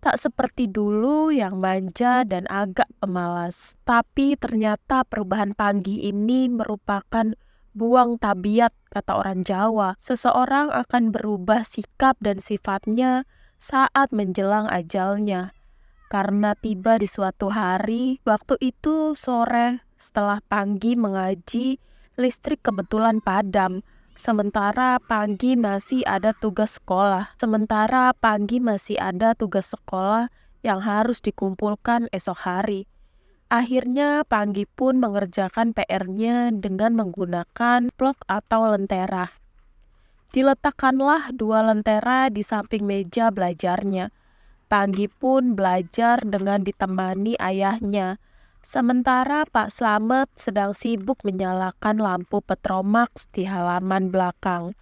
Tak seperti dulu yang manja dan agak pemalas. Tapi ternyata perubahan Panggi ini merupakan buang tabiat, kata orang Jawa. Seseorang akan berubah sikap dan sifatnya saat menjelang ajalnya. Karena tiba di suatu hari, waktu itu sore setelah Panggi mengaji, listrik kebetulan padam. Sementara Panggi masih ada tugas sekolah yang harus dikumpulkan esok hari. Akhirnya Panggi pun mengerjakan PR-nya dengan menggunakan blok atau lentera. Diletakkanlah 2 lentera di samping meja belajarnya. Panggi pun belajar dengan ditemani ayahnya. Sementara Pak Slamet sedang sibuk menyalakan lampu petromax di halaman belakang.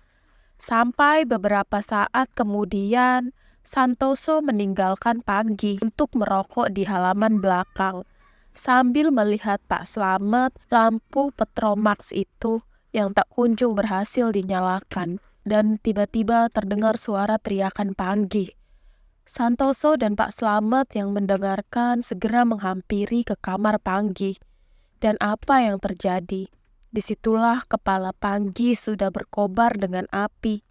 Sampai beberapa saat kemudian, Santoso meninggalkan Panggi untuk merokok di halaman belakang. Sambil melihat Pak Slamet, lampu petromax itu yang tak kunjung berhasil dinyalakan. Dan tiba-tiba terdengar suara teriakan Panggi. Santoso dan Pak Slamet yang mendengarkan segera menghampiri ke kamar Panggi. Dan apa yang terjadi? Disitulah kepala Panggi sudah berkobar dengan api.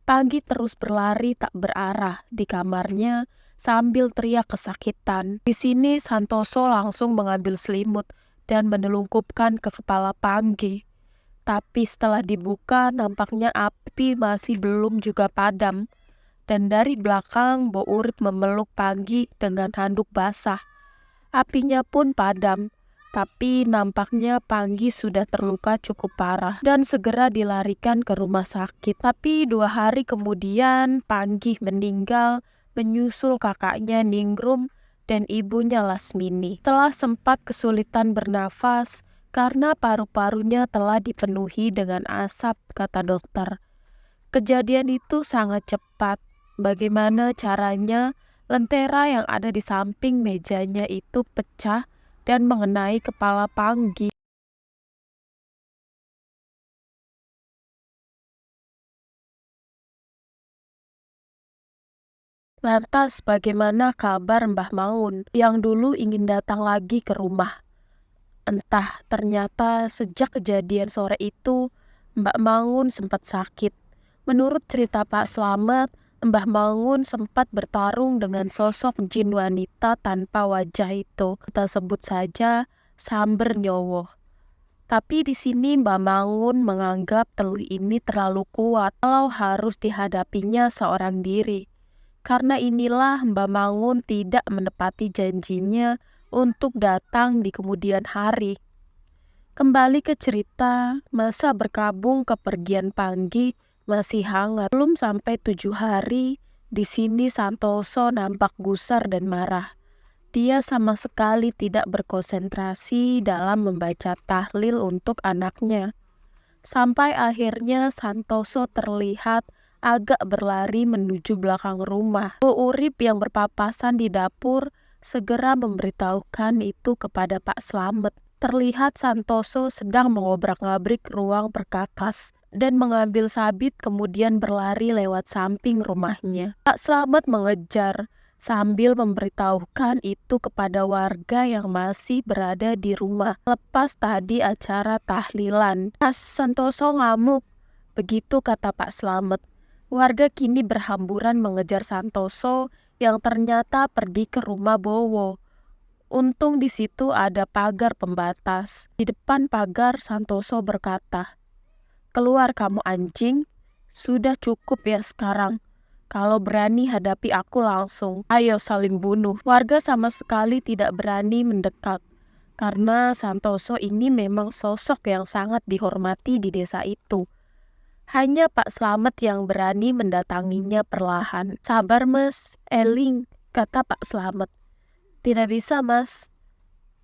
Panggi terus berlari tak berarah di kamarnya sambil teriak kesakitan. Di sini Santoso langsung mengambil selimut dan menelungkupkan ke kepala Panggi. Tapi setelah dibuka nampaknya api masih belum juga padam. Dan dari belakang Bo Urip memeluk Panggi dengan handuk basah. Apinya pun padam, tapi nampaknya Panggi sudah terluka cukup parah dan segera dilarikan ke rumah sakit. Tapi 2 hari kemudian Panggi meninggal menyusul kakaknya Ningrum dan ibunya Lasmini. Telah sempat kesulitan bernafas karena paru-parunya telah dipenuhi dengan asap, kata dokter. Kejadian itu sangat cepat. Bagaimana caranya lentera yang ada di samping mejanya itu pecah dan mengenai kepala Panggi. Lantas bagaimana kabar Mbah Maun yang dulu ingin datang lagi ke rumah? Entah, ternyata sejak kejadian sore itu, Mbak Mangun sempat sakit. Menurut cerita Pak Slamet, Mbah Mangun sempat bertarung dengan sosok jin wanita tanpa wajah itu. Kita sebut saja Samber Nyowo. Tapi di sini Mbah Mangun menganggap teluh ini terlalu kuat kalau harus dihadapinya seorang diri. Karena inilah Mbah Mangun tidak menepati janjinya untuk datang di kemudian hari. Kembali ke cerita, masa berkabung kepergian Panggi masih hangat. Belum sampai 7 hari, di sini Santoso nampak gusar dan marah. Dia sama sekali tidak berkonsentrasi dalam membaca tahlil untuk anaknya. Sampai akhirnya Santoso terlihat agak berlari menuju belakang rumah. Bo Urip yang berpapasan di dapur segera memberitahukan itu kepada Pak Slamet. Terlihat Santoso sedang mengobrak-ngabrik ruang perkakas dan mengambil sabit kemudian berlari lewat samping rumahnya. Pak Slamet mengejar sambil memberitahukan itu kepada warga yang masih berada di rumah. Lepas tadi acara tahlilan, Santoso ngamuk. Begitu kata Pak Slamet. Warga kini berhamburan mengejar Santoso yang ternyata pergi ke rumah Bowo. Untung di situ ada pagar pembatas. Di depan pagar Santoso berkata, "Keluar kamu anjing, sudah cukup ya sekarang. Kalau berani hadapi aku langsung, ayo saling bunuh." Warga sama sekali tidak berani mendekat. karena Santoso ini memang sosok yang sangat dihormati di desa itu. Hanya Pak Slamet yang berani mendatanginya perlahan. "Sabar mas, Eling," kata Pak Slamet. "Tidak bisa mas."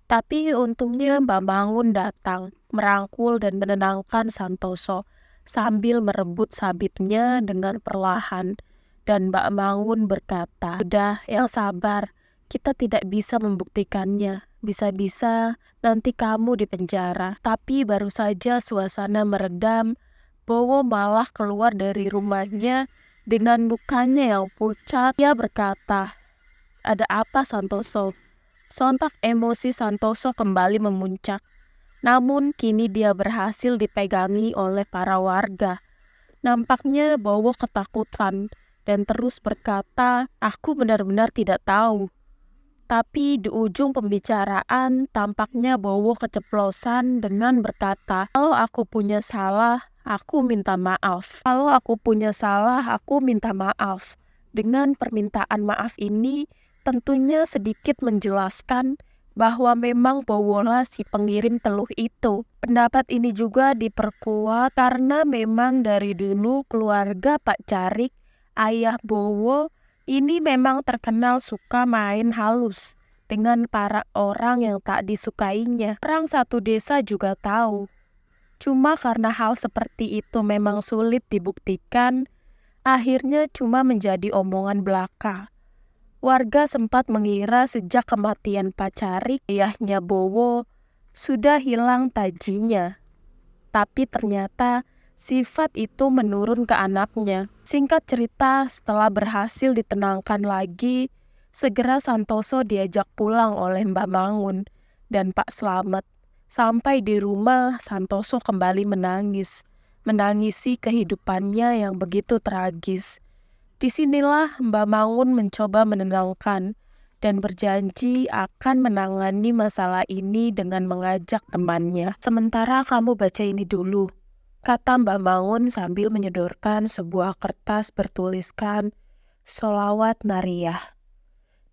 Tapi untungnya Mbak Mangun datang, merangkul dan menenangkan Santoso, sambil merebut sabitnya dengan perlahan. Dan Mbak Mangun berkata, "Udah, yang sabar, kita tidak bisa membuktikannya. Bisa-bisa nanti kamu di penjara." Tapi baru saja suasana meredam, Bowo malah keluar dari rumahnya dengan mukanya yang pucat. Dia berkata, "Ada apa Santoso?" Sontak emosi Santoso kembali memuncak. Namun kini dia berhasil dipegangi oleh para warga. Nampaknya Bowo ketakutan dan terus berkata, "Aku benar-benar tidak tahu." Tapi di ujung pembicaraan tampaknya Bowo keceplosan dengan berkata, "Kalau aku punya salah, aku minta maaf. Kalau aku punya salah, aku minta maaf." Dengan permintaan maaf ini, tentunya sedikit menjelaskan bahwa memang Bowolah si pengirim teluh itu. Pendapat ini juga diperkuat karena memang dari dulu keluarga Pak Carik, ayah Bowo, ini memang terkenal suka main halus dengan para orang yang tak disukainya. Orang satu desa juga tahu. Cuma karena hal seperti itu memang sulit dibuktikan, akhirnya cuma menjadi omongan belaka. Warga sempat mengira sejak kematian Pak Carik, ayahnya Bowo, sudah hilang tajinya. Tapi ternyata sifat itu menurun ke anaknya. Singkat cerita, setelah berhasil ditenangkan lagi, segera Santoso diajak pulang oleh Mbak Mangun dan Pak Slamet. Sampai di rumah, Santoso kembali menangis, menangisi kehidupannya yang begitu tragis. Disinilah Mbak Mangun mencoba menenangkan dan berjanji akan menangani masalah ini dengan mengajak temannya. "Sementara kamu baca ini dulu," kata Mbak Mangun sambil menyodorkan sebuah kertas bertuliskan Sholawat Nariyah.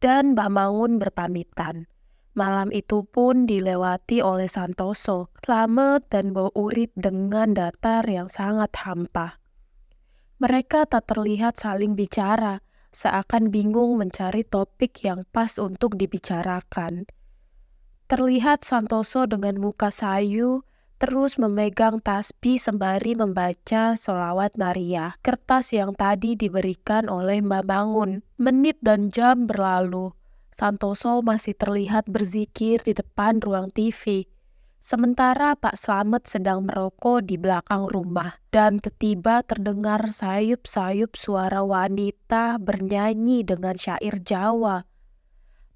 Dan Mbak Mangun berpamitan. Malam itu pun dilewati oleh Santoso, Slamet dan Mbok Urip dengan datar yang sangat hampa. Mereka tak terlihat saling bicara, seakan bingung mencari topik yang pas untuk dibicarakan. Terlihat Santoso dengan muka sayu, terus memegang tasbih sembari membaca Sholawat Nariyah, kertas yang tadi diberikan oleh Mbak Mangun. Menit dan jam berlalu, Santoso masih terlihat berzikir di depan ruang TV. Sementara Pak Slamet sedang merokok di belakang rumah, dan tiba-tiba terdengar sayup-sayup suara wanita bernyanyi dengan syair Jawa.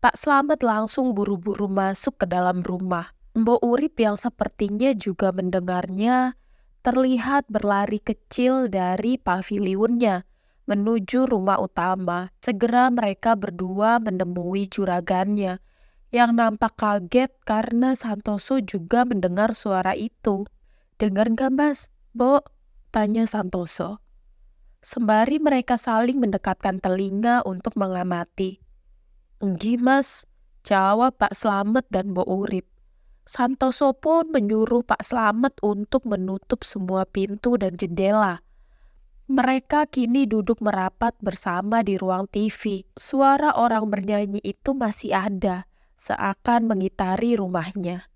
Pak Slamet langsung buru-buru masuk ke dalam rumah. Mbok Urip yang sepertinya juga mendengarnya, terlihat berlari kecil dari pavilionnya menuju rumah utama. Segera mereka berdua menemui juragannya, yang nampak kaget karena Santoso juga mendengar suara itu. "Dengar nggak mas, Bo?" tanya Santoso. Sembari mereka saling mendekatkan telinga untuk mengamati. "Enggi mas," jawab Pak Slamet dan Bo Urip. Santoso pun menyuruh Pak Slamet untuk menutup semua pintu dan jendela. Mereka kini duduk merapat bersama di ruang TV. Suara orang bernyanyi itu masih ada, seakan mengitari rumahnya.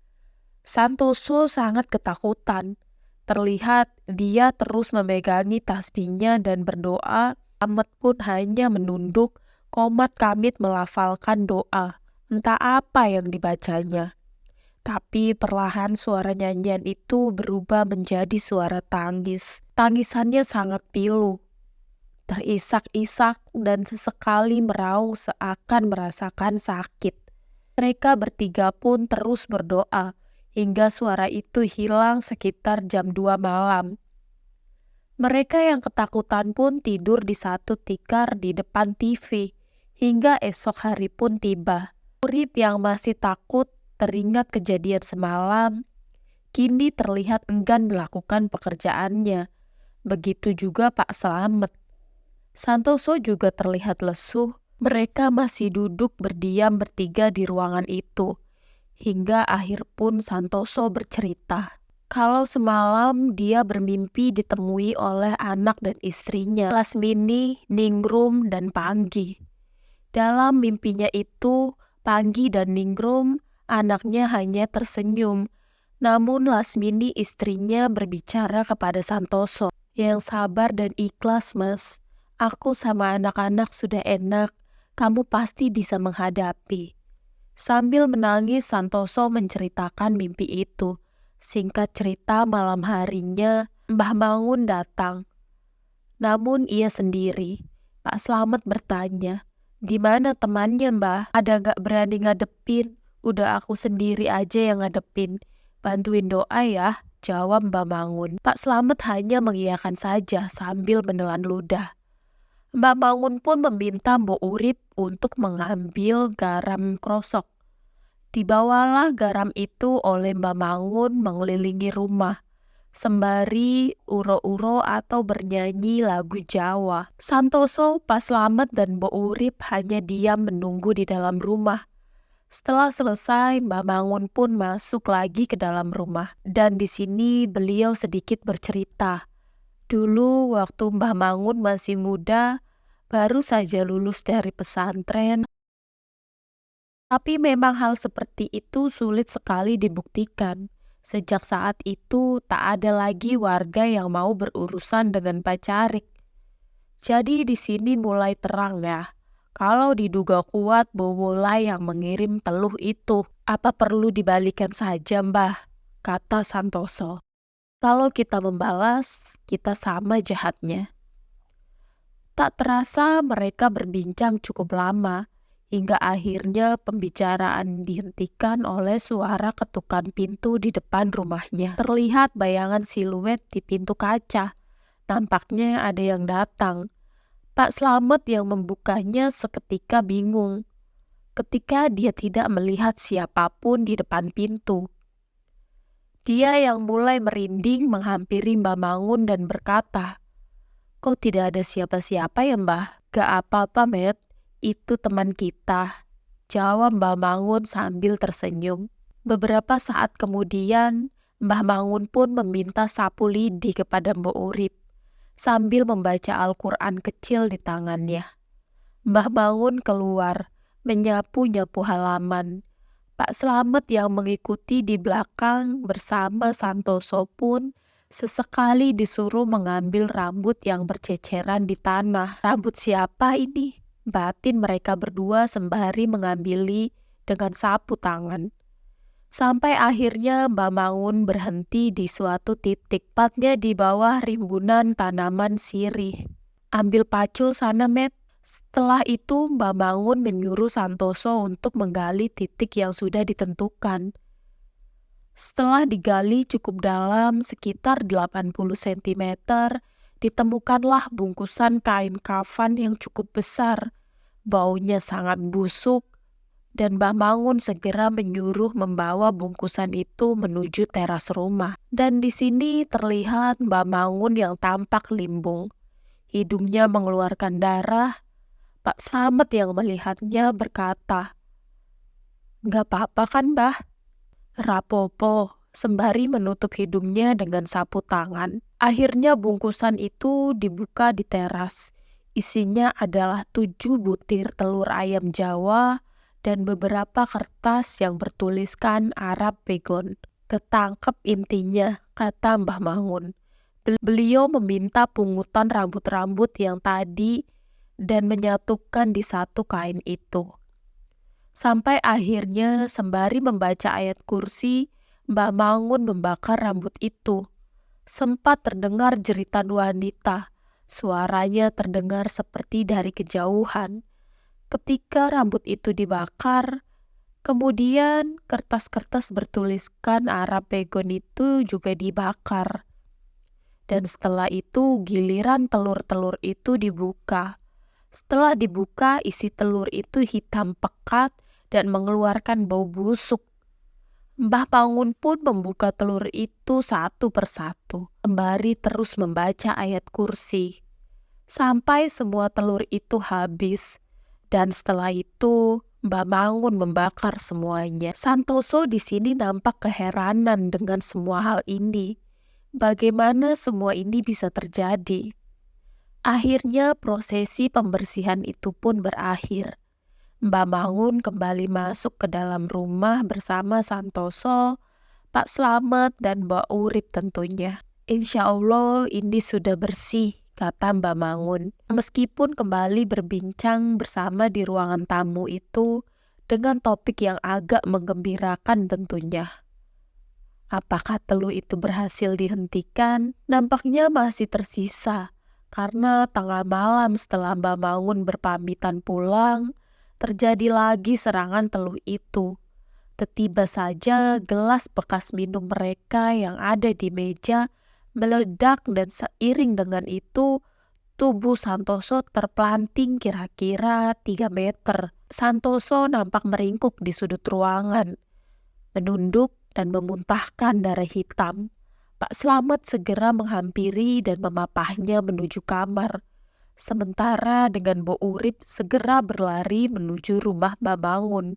Santoso sangat ketakutan. Terlihat dia terus memegangi tasbihnya dan berdoa. Slamet pun hanya menunduk, komat kamit melafalkan doa. Entah apa yang dibacanya. Tapi perlahan suara nyanyian itu berubah menjadi suara tangis. Tangisannya sangat pilu, terisak-isak dan sesekali meraung seakan merasakan sakit. Mereka bertiga pun terus berdoa hingga suara itu hilang sekitar jam 2 malam. Mereka yang ketakutan pun tidur di satu tikar di depan TV hingga esok hari pun tiba. Urip yang masih takut teringat kejadian semalam, kini terlihat enggan melakukan pekerjaannya. Begitu juga Pak Slamet. Santoso juga terlihat lesuh. Mereka masih duduk berdiam bertiga di ruangan itu, Hingga akhir pun Santoso bercerita kalau semalam dia bermimpi ditemui oleh anak dan istrinya, Lasmini, Ningrum, dan Panggi. Dalam mimpinya itu, Panggi dan Ningrum, anaknya hanya tersenyum. Namun Lasmini istrinya berbicara kepada Santoso, "Yang sabar dan ikhlas, Mas. Aku sama anak-anak sudah enak, kamu pasti bisa menghadapi." Sambil menangis, Santoso menceritakan mimpi itu. Singkat cerita, malam harinya Mbah Mangun datang. Namun ia sendiri. Pak Slamet bertanya, "Di mana temannya, Mbah? Ada gak berani ngadepin? Udah aku sendiri aja yang ngadepin. Bantuin doa ya," jawab Mbah Mangun. Pak Slamet hanya mengiyakan saja sambil menelan ludah. Mbah Mangun pun meminta Mbok Urip untuk mengambil garam krosok. Dibawalah garam itu oleh Mbah Mangun mengelilingi rumah, sembari uro-uro atau bernyanyi lagu Jawa. Santoso, Pak Slamet, dan Mbok Urip hanya diam menunggu di dalam rumah. Setelah selesai, Mbah Mangun pun masuk lagi ke dalam rumah. Dan di sini beliau sedikit bercerita. Dulu waktu Mbah Mangun masih muda, baru saja lulus dari pesantren, tapi memang hal seperti itu sulit sekali dibuktikan. Sejak saat itu, tak ada lagi warga yang mau berurusan dengan Pak Carik. Jadi di sini mulai terang ya. Kalau diduga kuat Bowola yang mengirim teluh itu, apa perlu dibalikan saja, Mbah? Kata Santoso. Kalau kita membalas, kita sama jahatnya. Tak terasa mereka berbincang cukup lama, hingga akhirnya pembicaraan dihentikan oleh suara ketukan pintu di depan rumahnya. Terlihat bayangan siluet di pintu kaca. Nampaknya ada yang datang. Pak Slamet yang membukanya seketika bingung, ketika dia tidak melihat siapapun di depan pintu. Dia yang mulai merinding menghampiri Mbah Mangun dan berkata, "Kok tidak ada siapa-siapa ya, Mbah?" "Gak apa-apa, Met. Itu teman kita," jawab Mbah Mangun sambil tersenyum. Beberapa saat kemudian, Mbah Mangun pun meminta sapu lidi kepada Mbok Urip, sambil membaca Al-Quran kecil di tangannya. Mbah Mangun keluar, menyapu-nyapu halaman. Pak Slamet yang mengikuti di belakang bersama Santoso pun sesekali disuruh mengambil rambut yang berceceran di tanah. "Rambut siapa ini?" batin mereka berdua sembari mengamili dengan sapu tangan. Sampai akhirnya Mbah Mangun berhenti di suatu titik, tepatnya di bawah rimbunan tanaman sirih. "Ambil pacul sana, Met." Setelah itu Mbah Mangun menyuruh Santoso untuk menggali titik yang sudah ditentukan. Setelah digali cukup dalam, sekitar 80 cm, ditemukanlah bungkusan kain kafan yang cukup besar. Baunya sangat busuk, dan Mbah Mangun segera menyuruh membawa bungkusan itu menuju teras rumah. Dan di sini terlihat Mbah Mangun yang tampak limbung. Hidungnya mengeluarkan darah. Pak Slamet yang melihatnya berkata, "Gak apa-apa kan, Mbah?" "Rapopo," sembari menutup hidungnya dengan sapu tangan. Akhirnya bungkusan itu dibuka di teras. Isinya adalah 7 butir telur ayam Jawa dan beberapa kertas yang bertuliskan Arab Pegon. "Ketangkep intinya," kata Mbah Mangun. Beliau meminta pungutan rambut-rambut yang tadi dan menyatukan di satu kain itu. Sampai akhirnya sembari membaca ayat kursi, Mbah Mangun membakar rambut itu. Sempat terdengar jeritan wanita. Suaranya terdengar seperti dari kejauhan. Ketika rambut itu dibakar, kemudian kertas-kertas bertuliskan Arab Pegon itu juga dibakar. Dan setelah itu giliran telur-telur itu dibuka. Setelah dibuka, isi telur itu hitam pekat dan mengeluarkan bau busuk. Mbah Mangun pun membuka telur itu satu persatu, sembari terus membaca ayat kursi. Sampai semua telur itu habis, dan setelah itu Mbak Mangun membakar semuanya. Santoso di sini nampak keheranan dengan semua hal ini. Bagaimana semua ini bisa terjadi? Akhirnya prosesi pembersihan itu pun berakhir. Mbak Mangun kembali masuk ke dalam rumah bersama Santoso, Pak Slamet, dan Mbak Urip tentunya. Insya Allah ini sudah bersih, kata Mbak Mangun. Meskipun kembali berbincang bersama di ruangan tamu itu dengan topik yang agak menggembirakan tentunya. Apakah teluh itu berhasil dihentikan? Nampaknya masih tersisa. Karena tengah malam setelah Mbak Mangun berpamitan pulang, terjadi lagi serangan teluh itu. Tiba saja gelas bekas minum mereka yang ada di meja meledak dan seiring dengan itu tubuh Santoso terpelanting kira-kira 3 meter. Santoso nampak meringkuk di sudut ruangan, menunduk dan memuntahkan darah hitam. Pak Slamet segera menghampiri dan memapahnya menuju kamar. Sementara dengan Mbok Urip segera berlari menuju rumah Mbak Mangun.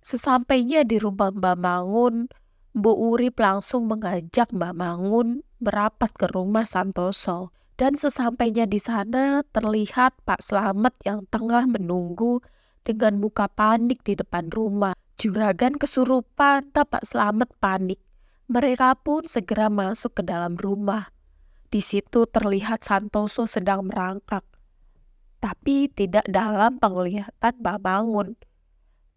Sesampainya di rumah Mbak Mangun, Mbok Urip langsung mengajak Mbak Mangun merapat ke rumah Santoso. Dan sesampainya di sana terlihat Pak Slamet yang tengah menunggu dengan muka panik di depan rumah. Juragan kesurupan, tak Pak Slamet panik. Mereka pun segera masuk ke dalam rumah. Di situ terlihat Santoso sedang merangkak, tapi tidak dalam penglihatan Mbak Mangun.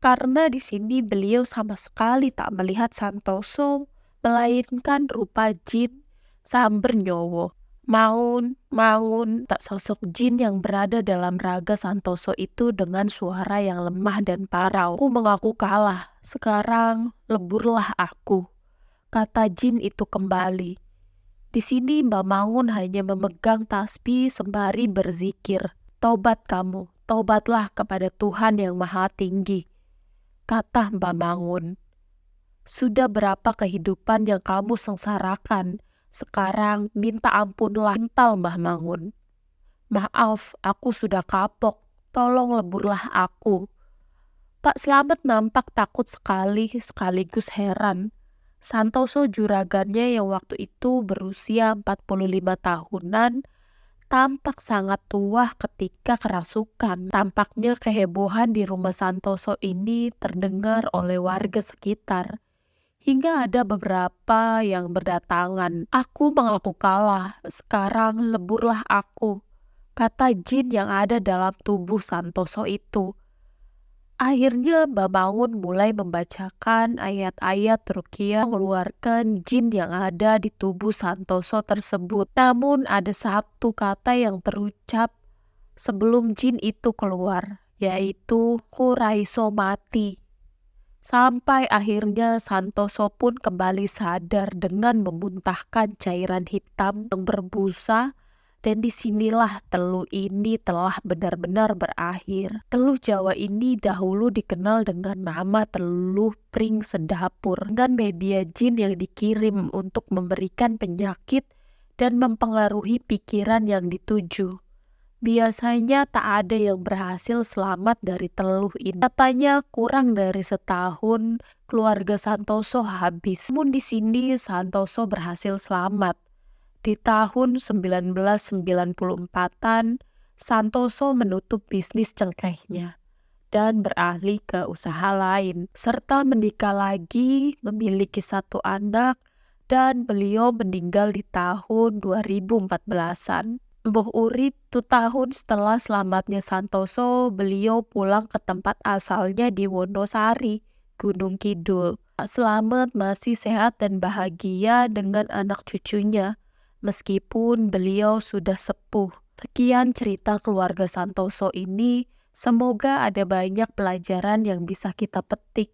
Karena di sini beliau sama sekali tak melihat Santoso, melainkan rupa jin Samber Nyowo. Mangun, tak sosok jin yang berada dalam raga Santoso itu dengan suara yang lemah dan parau. Aku mengaku kalah, sekarang leburlah aku, kata jin itu kembali. Di sini Mbak Mangun hanya memegang tasbih sembari berzikir. Tobat kamu, tobatlah kepada Tuhan yang Maha Tinggi, kata Mbak Mangun. Sudah berapa kehidupan yang kamu sengsarakan, sekarang minta ampunlah, mental Mbah Mangun. Maaf, aku sudah kapok, tolong leburlah aku. Pak Slamet nampak takut sekali sekaligus heran. Santoso juragannya yang waktu itu berusia 45 tahunan, tampak sangat tua ketika kerasukan. Tampaknya kehebohan di rumah Santoso ini terdengar oleh warga sekitar. Hingga ada beberapa yang berdatangan. Aku mengaku kalah, sekarang leburlah aku, kata jin yang ada dalam tubuh Santoso itu. Akhirnya Mbak Mangun mulai membacakan ayat-ayat ruqyah mengeluarkan jin yang ada di tubuh Santoso tersebut. Namun ada satu kata yang terucap sebelum jin itu keluar, yaitu Kuraiso mati. Sampai akhirnya Santoso pun kembali sadar dengan memuntahkan cairan hitam yang berbusa, dan disinilah teluh ini telah benar-benar berakhir. Teluh Jawa ini dahulu dikenal dengan nama teluh pring sedapur, dengan media jin yang dikirim untuk memberikan penyakit dan mempengaruhi pikiran yang dituju. Biasanya tak ada yang berhasil selamat dari teluh ini. Katanya kurang dari setahun keluarga Santoso habis. Namun di sini Santoso berhasil selamat. Di tahun 1994-an, Santoso menutup bisnis cengkehnya dan beralih ke usaha lain, serta menikah lagi, memiliki 1 anak, dan beliau meninggal di tahun 2014-an. Mbah Urip 2 tahun setelah selamatnya Santoso, beliau pulang ke tempat asalnya di Wonosari, Gunung Kidul. Pak Slamet masih sehat dan bahagia dengan anak cucunya, meskipun beliau sudah sepuh. Sekian cerita keluarga Santoso ini, semoga ada banyak pelajaran yang bisa kita petik